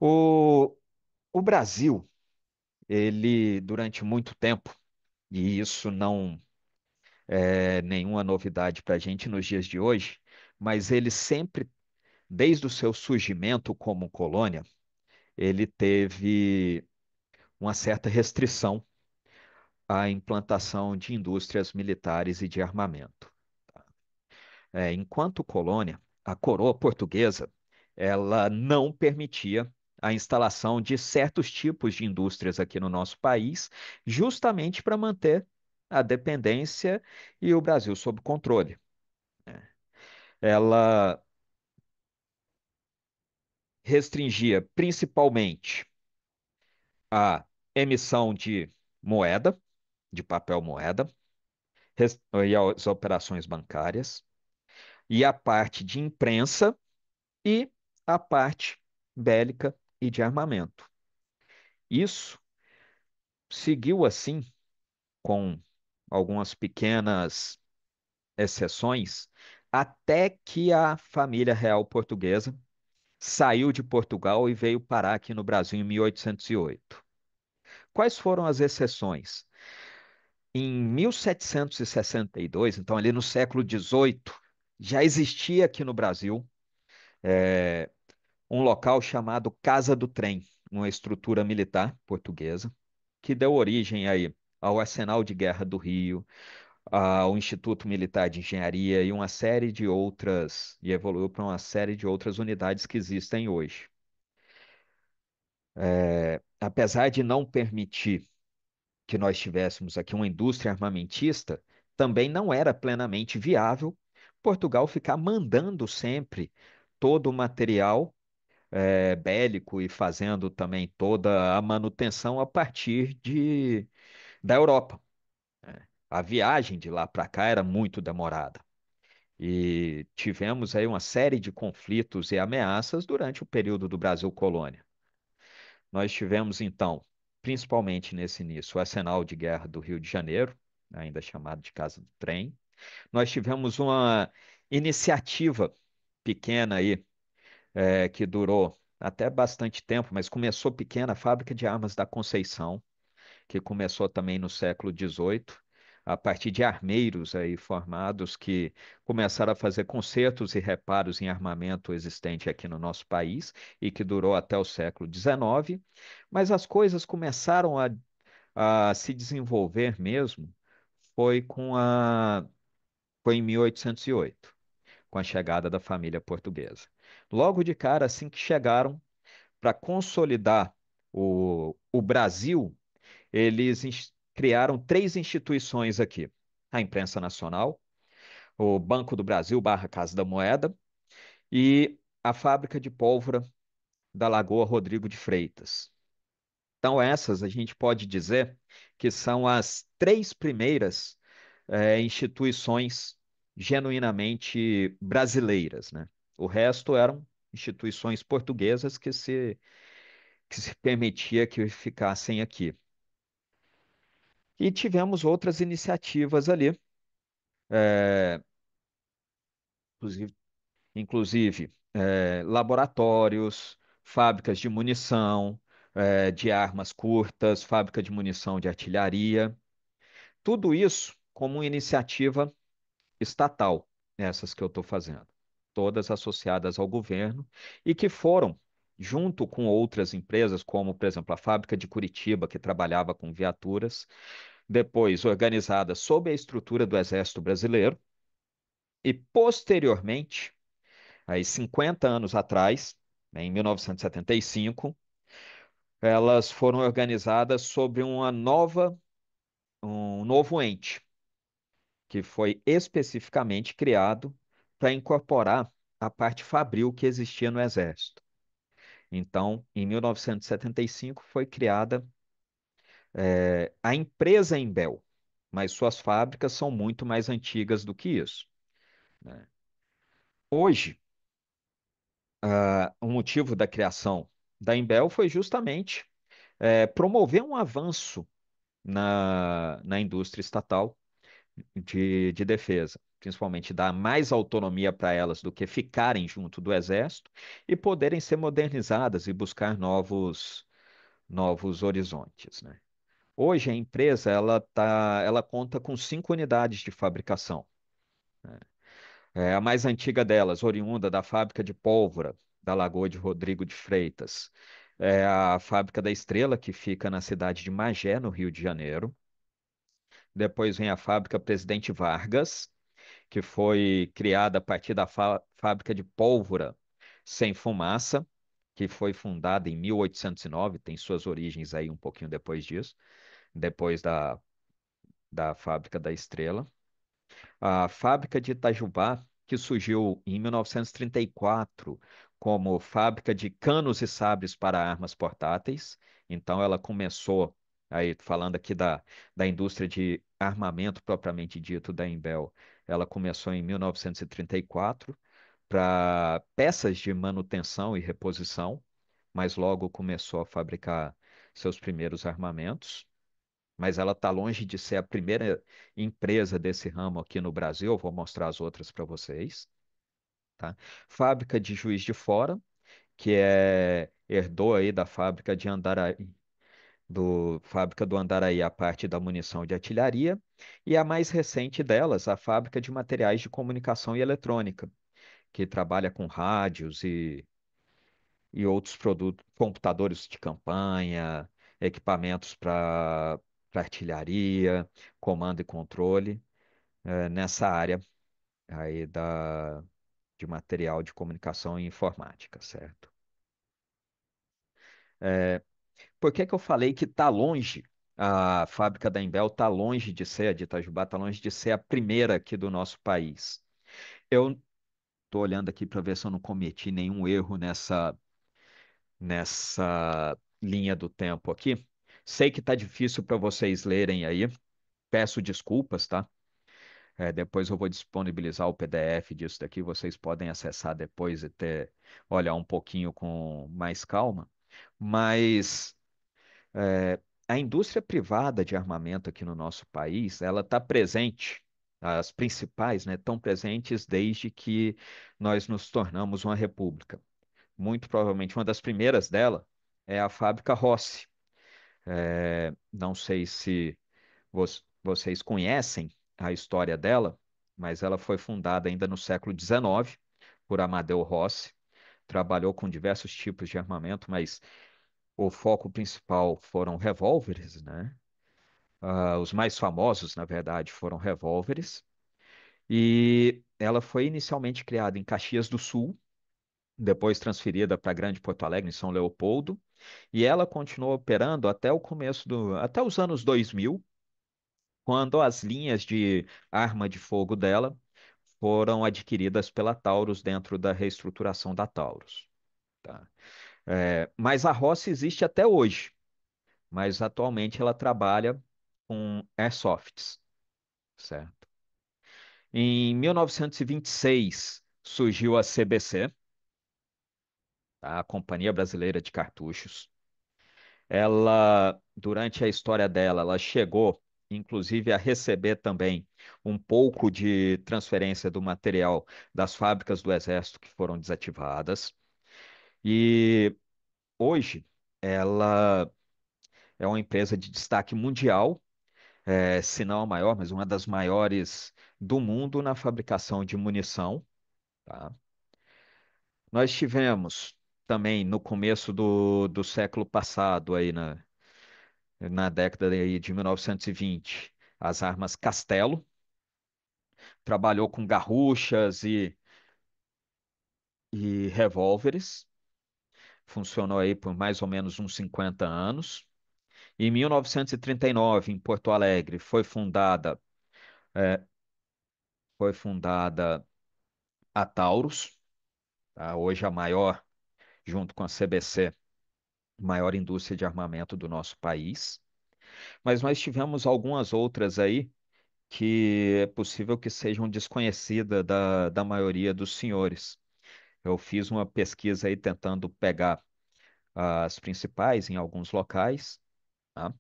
O, o Brasil, ele, durante muito tempo, e isso não é nenhuma novidade para a gente nos dias de hoje, mas ele sempre, desde o seu surgimento como colônia, ele teve uma certa restrição à implantação de indústrias militares e de armamento. Enquanto colônia, a coroa portuguesa, ela não permitia a instalação de certos tipos de indústrias aqui no nosso país, justamente para manter a dependência e o Brasil sob controle. Ela restringia principalmente a emissão de moeda, de papel moeda, e as operações bancárias, e a parte de imprensa e a parte bélica e de armamento. Isso seguiu assim, com algumas pequenas exceções, até que a família real portuguesa saiu de Portugal e veio parar aqui no Brasil em 1808. Quais foram as exceções? Em 1762, então ali no século XVIII, já existia aqui no Brasil um local chamado Casa do Trem, uma estrutura militar portuguesa, que deu origem aí ao Arsenal de Guerra do Rio, ao Instituto Militar de Engenharia e uma série de outras, e evoluiu para uma série de outras unidades que existem hoje. Apesar de não permitir que nós tivéssemos aqui uma indústria armamentista, também não era plenamente viável Portugal ficar mandando sempre todo o material bélico e fazendo também toda a manutenção a partir da Europa. A viagem de lá para cá era muito demorada. E tivemos aí uma série de conflitos e ameaças durante o período do Brasil colônia. Nós tivemos, então, principalmente nesse início, o Arsenal de Guerra do Rio de Janeiro, ainda chamado de Casa do Trem. Nós tivemos uma iniciativa pequena aí, que durou até bastante tempo, mas começou pequena, a Fábrica de Armas da Conceição, que começou também no século XVIII, a partir de armeiros aí formados que começaram a fazer consertos e reparos em armamento existente aqui no nosso país e que durou até o século XIX, mas as coisas começaram a se desenvolver mesmo foi foi em 1808, com a chegada da família portuguesa. Logo de cara, assim que chegaram, para consolidar o Brasil, eles criaram três instituições aqui: a Imprensa Nacional, o Banco do Brasil barra Casa da Moeda e a Fábrica de Pólvora da Lagoa Rodrigo de Freitas. Então, essas a gente pode dizer que são as três primeiras instituições genuinamente brasileiras, né? O resto eram instituições portuguesas que se permitia que ficassem aqui. E tivemos outras iniciativas ali, é, inclusive, laboratórios, fábricas de munição, de armas curtas, fábrica de munição de artilharia, tudo isso como uma iniciativa estatal, essas que eu estou fazendo, todas associadas ao governo e que foram, junto com outras empresas, como, por exemplo, a fábrica de Curitiba, que trabalhava com viaturas, depois organizada sob a estrutura do Exército Brasileiro, e posteriormente, aí 50 anos atrás, né, em 1975, elas foram organizadas sobre um novo ente, que foi especificamente criado para incorporar a parte fabril que existia no Exército. Então, em 1975, foi criada a empresa Embel, mas suas fábricas são muito mais antigas do que isso, né? Hoje, o motivo da criação da Embel foi justamente promover um avanço na indústria estatal de defesa. principalmente dar mais autonomia para elas do que ficarem junto do exército e poderem ser modernizadas e buscar novos horizontes, né? Hoje a empresa ela conta com 5 unidades de fabricação. É a mais antiga delas, oriunda da fábrica de pólvora da Lagoa de Rodrigo de Freitas. É a fábrica da Estrela, que fica na cidade de Magé, no Rio de Janeiro. Depois vem a fábrica Presidente Vargas, que foi criada a partir da fábrica de pólvora sem fumaça, que foi fundada em 1809, tem suas origens aí um pouquinho depois disso, depois da fábrica da Estrela. A fábrica de Itajubá, que surgiu em 1934 como fábrica de canos e sabres para armas portáteis. Então, ela começou, aí falando aqui da indústria de armamento propriamente dito da Imbel, ela começou em 1934 para peças de manutenção e reposição, mas logo começou a fabricar seus primeiros armamentos, mas ela está longe de ser a primeira empresa desse ramo aqui no Brasil. Eu vou mostrar as outras para vocês, tá? Fábrica de Juiz de Fora, que herdou aí da fábrica de Andaraí, fábrica do Andaraí a parte da munição de artilharia, e a mais recente delas, a fábrica de materiais de comunicação e eletrônica, que trabalha com rádios e outros produtos, computadores de campanha, equipamentos para artilharia, comando e controle, nessa área aí de material de comunicação e informática, certo? Por que que eu falei que está longe, a fábrica da Imbel está longe de ser, a de Itajubá está longe de ser a primeira aqui do nosso país? Eu estou olhando aqui para ver se eu não cometi nenhum erro nessa linha do tempo aqui. Sei que está difícil para vocês lerem aí, peço desculpas, tá? Depois eu vou disponibilizar o PDF disso daqui, vocês podem acessar depois e olhar um pouquinho com mais calma. Mas a indústria privada de armamento aqui no nosso país, ela está presente, as principais, né, estão presentes desde que nós nos tornamos uma república. Muito provavelmente uma das primeiras dela é a fábrica Rossi. Não sei se vocês conhecem a história dela, mas ela foi fundada ainda no século XIX por Amadeu Rossi. Trabalhou com diversos tipos de armamento, mas o foco principal foram revólveres, né? Os mais famosos, na verdade, foram revólveres. E ela foi inicialmente criada em Caxias do Sul, depois transferida para Grande Porto Alegre, em São Leopoldo, e ela continuou operando até os anos 2000, quando as linhas de arma de fogo dela foram adquiridas pela Taurus dentro da reestruturação da Taurus. Tá? Mas a Rossi existe até hoje, mas atualmente ela trabalha com airsofts, certo? Em 1926 surgiu a CBC, tá? A Companhia Brasileira de Cartuchos. Ela, durante a história dela, ela chegou, inclusive, a receber também um pouco de transferência do material das fábricas do Exército que foram desativadas. E hoje ela é uma empresa de destaque mundial, se não a maior, mas uma das maiores do mundo na fabricação de munição, tá? Nós tivemos também no começo do século passado, aí na década aí de 1920, as armas Castelo, trabalhou com garruchas e revólveres, funcionou aí por mais ou menos uns 50 anos. Em 1939, em Porto Alegre, foi fundada a Taurus, tá? Hoje a maior, junto com a CBC, maior indústria de armamento do nosso país. Mas nós tivemos algumas outras aí que é possível que sejam desconhecidas da maioria dos senhores. Eu fiz uma pesquisa aí tentando pegar as principais em alguns locais, tá?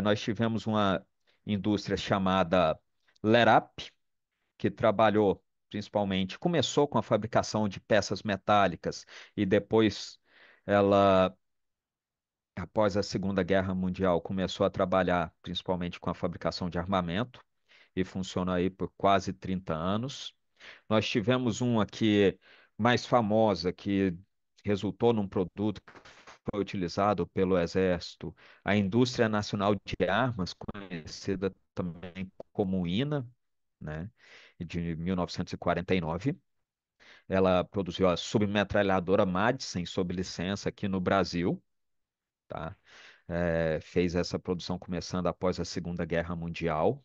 Nós tivemos uma indústria chamada Lerap, que trabalhou principalmente, começou com a fabricação de peças metálicas e depois ela, após a Segunda Guerra Mundial, começou a trabalhar principalmente com a fabricação de armamento e funciona aí por quase 30 anos. Nós tivemos um aqui mais famosa que resultou num produto que foi utilizado pelo Exército, a Indústria Nacional de Armas, conhecida também como INA, né, de 1949. Ela produziu a submetralhadora Madsen sob licença aqui no Brasil, tá? Fez essa produção começando após a Segunda Guerra Mundial.